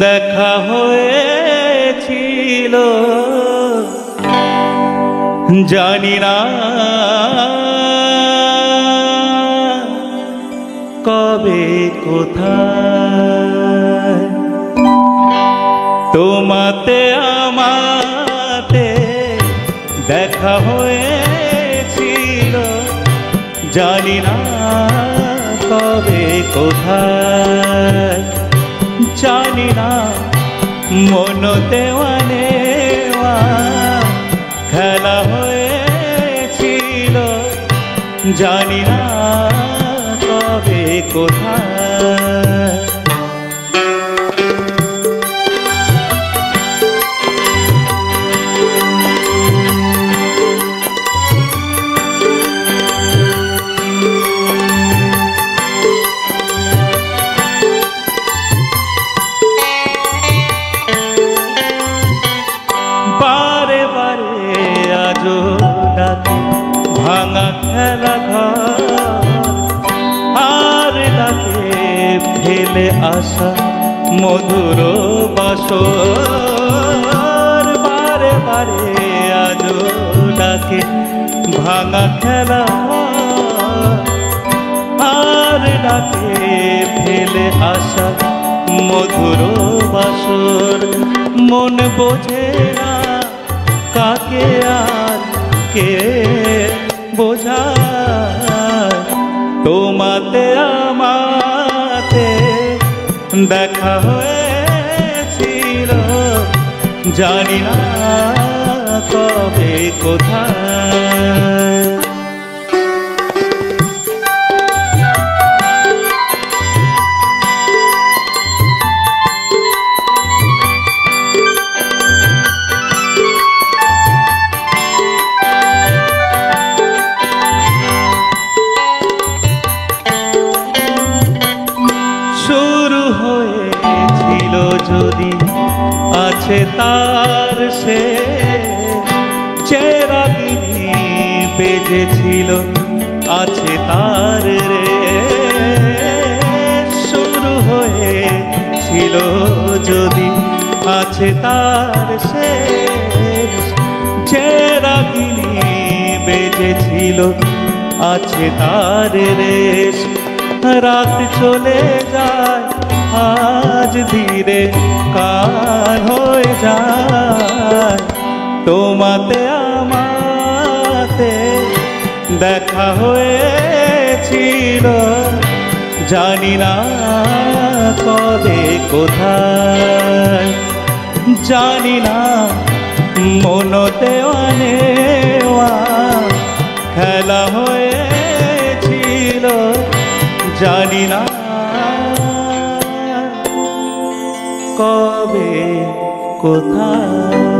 দেখা হয়েছিল জানি না কবে কোথায়, তোমাতে আমাতে দেখা হয়েছিল জানি না কবে কোথায়, জানি না মন দেওয়া নেওয়া খেলা হয়েছিল জানি না কবে কোথায়। বারে বারে আজো ডাকে ভাঙা খেলা ঘর, আর ডাকে ফেলে আসা মধুর বাসর। বারে বারে আজো ডাকে ভাঙা খেলা ঘর, আর ডাকে ফেলে আসা মধুর বাসর। মন বোঝে না কাকে আর কে বোঝায়, তোমাতে আমাতে দেখা হয়েছিল জানি না কবে কোথায়। শুরু হয়েছিল যদি আছে তার সে চেরাগিনি বেজেছিল আছে তার রে। শুরু হয়েছিল যদি আছে তার সে চেরাগিনি বেজেছিল আছে তার রেশ। রাত চলে যায় আজ ধীরে কাল হয়ে যায়, তোমাতে আমাতে দেখা হয়েছিল জানি না কবে কোথায়, জানি না মন দেওয়া নেওয়া খেলা হয়েছিল জানি না কবে কোথায়।